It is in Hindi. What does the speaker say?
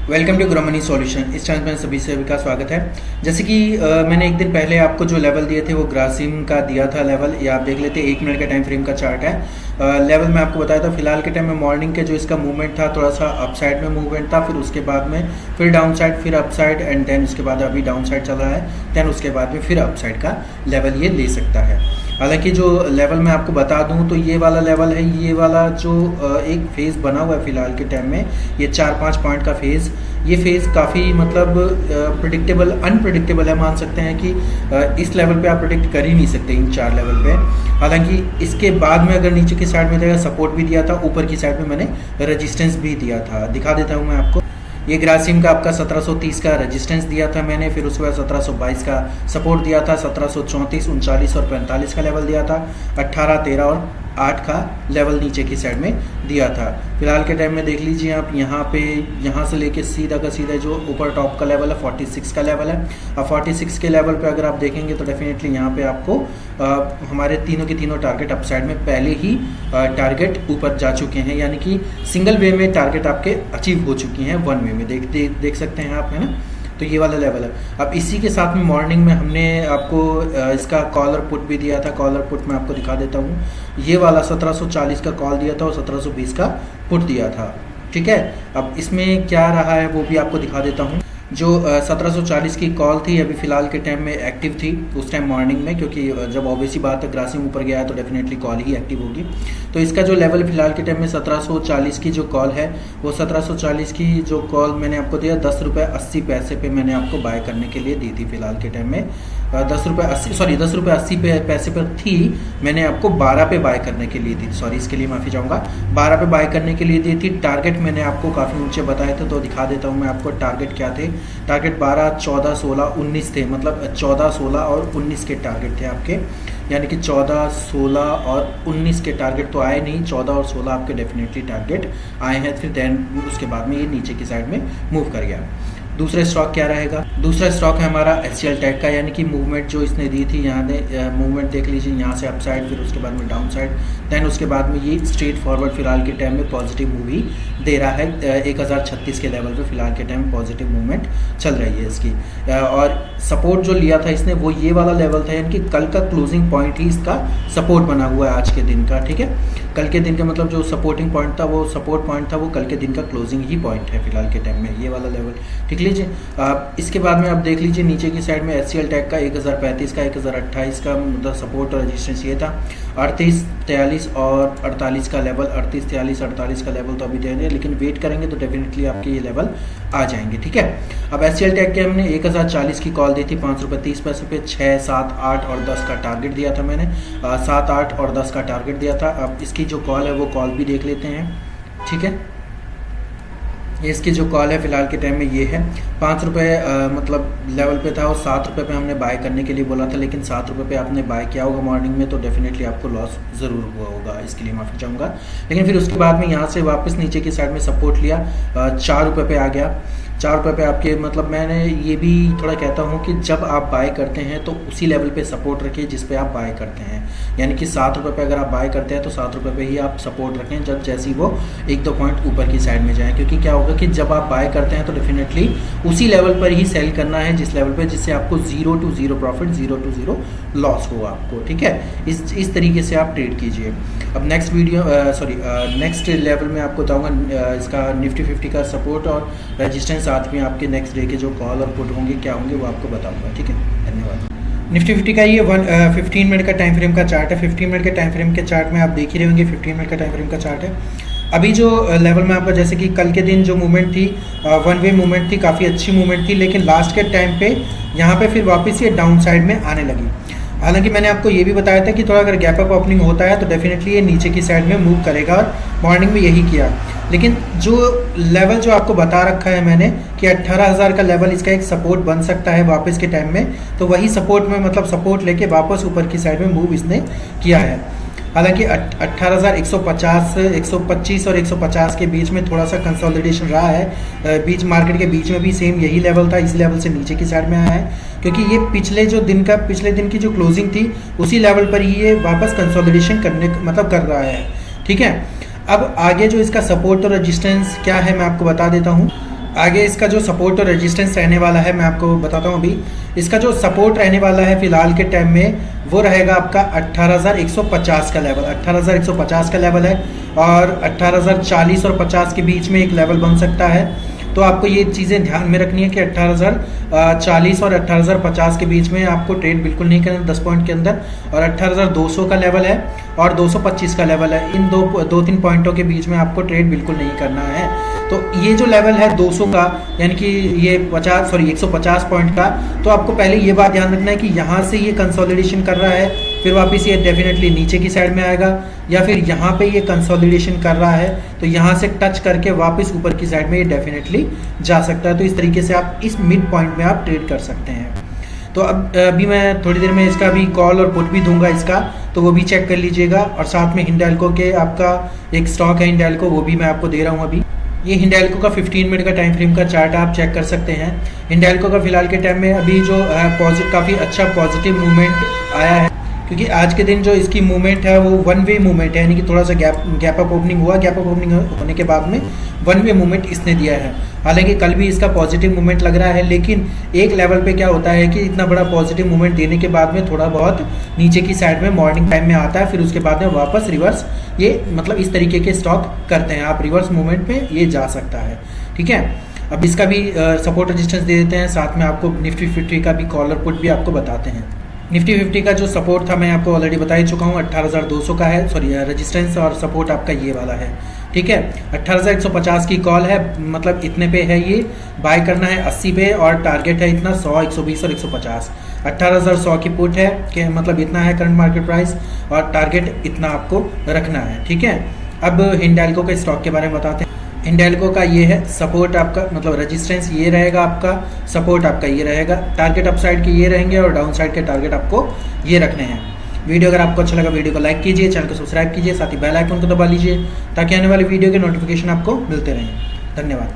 Welcome to grow money solution. इस चैनल में सभी सभी का स्वागत है। जैसे कि मैंने एक दिन पहले आपको जो लेवल दिए थे वो ग्रासिम का दिया था लेवल, ये आप देख लेते। 1 मिनट का टाइम फ्रेम का चार्ट है। लेवल मैं आपको बताया था। फिलहाल के टाइम में मॉर्निंग के जो इसका मूवमेंट था थोड़ा सा अप साइड में मूवमेंट था, फिर उसके बाद में फिर डाउन साइड, फिर अप साइड एंड देन उसके बाद अभी डाउन साइड चल रहा है। देन उसके बाद में फिर अप साइड का लेवल ये ले सकता है। हालांकि जो लेवल मैं आपको बता दूं तो ये वाला लेवल है, ये वाला जो एक फेज़ बना हुआ है फिलहाल के टाइम में, ये 4-5 पॉइंट का फेज़, ये फेज़ काफ़ी मतलब प्रिडिक्टेबल अनप्रिडिक्टेबल है। मान सकते हैं कि इस लेवल पे आप प्रिडिक्ट कर ही नहीं सकते इन 4 लेवल पे। हालांकि इसके बाद में अगर नीचे की साइड में देखा सपोर्ट भी दिया था, ऊपर की साइड में मैंने रेजिस्टेंस भी दिया था। दिखा देता हूँ मैं आपको। ये ग्रासिम का आपका 1730 का रेजिस्टेंस दिया था मैंने, फिर उसके बाद 1722 का सपोर्ट दिया था, 1734, 39 और 45 का लेवल दिया था, 18, 13 और 8 का लेवल नीचे की साइड में दिया था। फिलहाल के टाइम में देख लीजिए आप, यहाँ पे यहाँ से लेके सीधा का सीधा जो ऊपर टॉप का लेवल है 46 का लेवल है। अब 46 के लेवल पे अगर आप देखेंगे तो डेफिनेटली यहाँ पे आपको हमारे तीनों के तीनों टारगेट अप साइड में पहले ही टारगेट ऊपर जा चुके हैं, यानी कि सिंगल वे में टारगेट आपके अचीव हो चुकी हैं। वन वे में देख सकते हैं आप, है ना। तो ये वाला लेवल है। अब इसी के साथ में मॉर्निंग में हमने आपको इसका कॉलर पुट भी दिया था। कॉलर पुट मैं आपको दिखा देता हूँ। ये वाला 1740 का कॉल दिया था और 1720 का पुट दिया था, ठीक है। अब इसमें क्या रहा है वो भी आपको दिखा देता हूँ। जो 1740 की कॉल थी अभी फ़िलहाल के टाइम में एक्टिव थी उस टाइम मॉर्निंग में, क्योंकि जब ऑब्वियसली बात है ग्रासिम ऊपर गया है तो डेफिनेटली कॉल ही एक्टिव होगी। तो इसका जो लेवल फ़िलहाल के टाइम में 1740 की जो कॉल है, वो 1740 की जो कॉल मैंने आपको दिया 10 रुपये 80 पैसे पे मैंने आपको बाय करने के लिए दी थी। फ़िलहाल के टाइम में 10 रुपये 80 पैसे पर थी, मैंने आपको 12 पे बाय करने के लिए दी। सॉरी, इसके लिए माफ़ी चाहूँगा। 12 पे बाय करने के लिए दी थी। टारगेट मैंने आपको काफ़ी ऊंचे बताए थे, तो दिखा देता हूँ मैं आपको टारगेट क्या थे। टारगेट 12, 14, 16, 19 थे, मतलब 14, 16 और 19 के टारगेट थे आपके, यानी कि 14, 16 और 19 के टारगेट तो आए नहीं, 14 और 16 आपके डेफिनेटली टारगेट आए हैं। फिर देन उसके बाद में ये नीचे की साइड में मूव कर गया। दूसरा स्टॉक क्या रहेगा? दूसरा स्टॉक है हमारा HCL टेक का, यानी कि मूवमेंट जो इसने दी थी, यहाँ मूवमेंट देख लीजिए, यहाँ से अप साइड, फिर उसके बाद में डाउन साइड, देन उसके बाद में ये स्ट्रेट फॉरवर्ड फिलहाल के टाइम में पॉजिटिव मूव ही दे रहा है। 1036 के लेवल पे फिलहाल के टाइम पॉजिटिव मूवमेंट चल रही है इसकी। और सपोर्ट जो लिया था इसने वो ये वाला लेवल था, यानी कि कल का क्लोजिंग पॉइंट ही इसका सपोर्ट बना हुआ है आज के दिन का, ठीक है। कल के दिन का मतलब जो सपोर्टिंग पॉइंट था, वो सपोर्ट पॉइंट था, वो कल के दिन का क्लोजिंग ही पॉइंट है फिलहाल के टाइम में, ये वाला लेवल, ठीक लीजिए। इसके बाद में आप देख लीजिए नीचे की साइड में HCL टेक का 1035 का 1028 का मतलब सपोर्ट और रेजिस्टेंस ये था। 38, 43 और 48 का लेवल, 38, 43, 48 का लेवल तो अभी दे रहे हैं, लेकिन वेट करेंगे तो डेफिनेटली आपके ये लेवल आ जाएंगे, ठीक है। अब HCL टेक के हमने 1040 की कॉल दी थी 5 रुपये 30 पैसे पे। 6, 7, 8 और 10 का टारगेट दिया था मैंने। 7, 8 और 10 का टारगेट दिया था। अब इसकी जो कॉल है वो कॉल भी देख लेते हैं, ठीक है। इसकी जो कॉल है फिलहाल के टाइम में ये है 5 रुपये मतलब लेवल पे था, और 7 रुपये पे हमने बाय करने के लिए बोला था, लेकिन 7 रुपये पे आपने बाय किया होगा मॉर्निंग में, तो डेफिनेटली आपको लॉस ज़रूर हुआ होगा, इसके लिए माफ़ी चाहूँगा। लेकिन फिर उसके बाद में यहाँ से वापस नीचे की साइड में सपोर्ट लिया, 4 रुपये पे आ गया। 4 रुपये पे आपके मतलब मैंने ये भी थोड़ा कहता हूँ कि जब आप बाय करते हैं तो उसी लेवल पे सपोर्ट रखिए जिस पे आप बाय करते हैं, यानी कि 7 रुपये पे अगर आप बाय करते हैं तो 7 रुपये पे ही आप सपोर्ट रखें, जब जैसे ही वो 1-2 पॉइंट ऊपर की साइड में जाए। क्योंकि क्या होगा कि जब आप बाय करते हैं तो डेफिनेटली उसी लेवल पर ही सेल करना है जिस लेवल पे, जिससे आपको 0 to 0 प्रॉफिट, 0 to 0 लॉस हो आपको, ठीक है। इस तरीके से आप ट्रेड कीजिए। अब नेक्स्ट लेवल में आपको बताऊँगा इसका निफ्टी 50 का सपोर्ट और रेजिस्टेंस, साथ में आपके नेक्स्ट डे के जो कॉल और पुट होंगे क्या होंगे वो आपको बताऊंगा, ठीक है। धन्यवाद। निफ्टी 50 का ये 15 मिनट का टाइम फ्रेम का चार्ट है। 15 मिनट के टाइम फ्रेम के चार्ट में आप देख ही रहे होंगे, 15 मिनट का टाइम फ्रेम का चार्ट है। अभी जो लेवल में आपका, जैसे कि कल के दिन जो मूवमेंट थी, वन वे मूवमेंट थी, काफ़ी अच्छी मूवमेंट थी, लेकिन लास्ट के टाइम पे यहाँ पे फिर वापस ये डाउन साइड में आने लगी। हालांकि मैंने आपको ये भी बताया था कि थोड़ा अगर गैप अप ओपनिंग होता है तो डेफिनेटली ये नीचे की साइड में मूव करेगा, और मॉर्निंग में यही किया। लेकिन जो लेवल जो आपको बता रखा है मैंने कि 18,000 का लेवल इसका एक सपोर्ट बन सकता है वापस के टाइम में, तो वही सपोर्ट में मतलब सपोर्ट लेके वापस ऊपर की साइड में मूव इसने किया है। हालांकि 18,150, 125 और 150 के बीच में थोड़ा सा कंसोलिडेशन रहा है। बीच मार्केट के बीच में भी सेम यही लेवल था, इस लेवल से नीचे की साइड में आया है, क्योंकि ये पिछले दिन की जो क्लोजिंग थी उसी लेवल पर ही ये वापस कंसोलिडेशन कर रहा है, ठीक है। अब आगे जो इसका सपोर्ट और रेजिस्टेंस क्या है मैं आपको बता देता हूँ। आगे इसका जो सपोर्ट और रेजिस्टेंस रहने वाला है मैं आपको बताता हूँ अभी। इसका जो सपोर्ट रहने वाला है फिलहाल के टाइम में वो रहेगा आपका 18,150 का लेवल। 18,150 का लेवल है और 18,040 और 50 के बीच में एक लेवल बन सकता है। तो आपको ये चीज़ें ध्यान में रखनी है कि 18,040 और 18,050 के बीच में आपको ट्रेड बिल्कुल नहीं करना 10 पॉइंट के अंदर। और 18,200 का लेवल है और 225 का लेवल है, इन दो तीन पॉइंटों के बीच में आपको ट्रेड बिल्कुल नहीं करना है। तो ये जो लेवल है 200 का, यानी कि ये 150 पॉइंट का, तो आपको पहले ये बात ध्यान रखना है कि यहाँ से ये कंसोलिडेशन कर रहा है, फिर वापस ये डेफिनेटली नीचे की साइड में आएगा, या फिर यहाँ पे ये कंसोलिडेशन कर रहा है तो यहाँ से टच करके वापस ऊपर की साइड में ये डेफिनेटली जा सकता है। तो इस तरीके से आप इस मिड पॉइंट में आप ट्रेड कर सकते हैं। तो अब अभी मैं थोड़ी देर में इसका भी कॉल और पुट भी दूंगा इसका, तो वो भी चेक कर लीजिएगा। और साथ में हिंडाल्को के आपका एक स्टॉक है हिंडाल्को, वो भी मैं आपको दे रहा हूँ अभी। ये हिंडाल्को का 15 मिनट का टाइम फ्रेम का चार्ट आप चेक कर सकते हैं। हिंडाल्को का फिलहाल के टाइम में अभी जो काफ़ी अच्छा पॉजिटिव मूवमेंट आया है, क्योंकि आज के दिन जो इसकी मूवमेंट है वो वन वे मूवमेंट है, यानी कि थोड़ा सा गैप अप ओपनिंग हुआ, गैप अप ओपनिंग होने के बाद में वन वे मूवमेंट इसने दिया है। हालांकि कल भी इसका पॉजिटिव मूवमेंट लग रहा है, लेकिन एक लेवल पे क्या होता है कि इतना बड़ा पॉजिटिव मूवमेंट देने के बाद में थोड़ा बहुत नीचे की साइड में मॉर्निंग टाइम में आता है, फिर उसके बाद में वापस रिवर्स ये मतलब इस तरीके के स्टॉक करते हैं। आप रिवर्स मूवमेंट पे ये जा सकता है, ठीक है। अब इसका भी सपोर्ट रेजिस्टेंस दे देते हैं, साथ में आपको निफ्टी 50 का भी कॉलर पुट भी आपको बताते हैं। निफ्टी 50 का जो सपोर्ट था मैं आपको ऑलरेडी बता ही चुका हूँ, 18,200 का है, सॉरी रेजिस्टेंस, और सपोर्ट आपका ये वाला है, ठीक है। 18,150 की कॉल है, मतलब इतने पे है ये, बाय करना है 80 पे, और टारगेट है इतना 100, 120 और 150। 18,100 की पुट है कि मतलब इतना है करंट मार्केट प्राइस, और टारगेट इतना आपको रखना है, ठीक है। अब हिंडाल्को के स्टॉक के बारे में बताते हैं। हिंडाल्को का ये है सपोर्ट आपका, मतलब रेजिस्टेंस ये रहेगा आपका, सपोर्ट आपका ये रहेगा, टारगेट अपसाइड के ये रहेंगे और डाउन साइड के टारगेट आपको ये रखने हैं। वीडियो अगर आपको अच्छा लगा वीडियो को लाइक कीजिए, चैनल को सब्सक्राइब कीजिए, साथ ही बेल आइकन को दबा लीजिए ताकि आने वाली वीडियो के नोटिफिकेशन आपको मिलते रहें। धन्यवाद।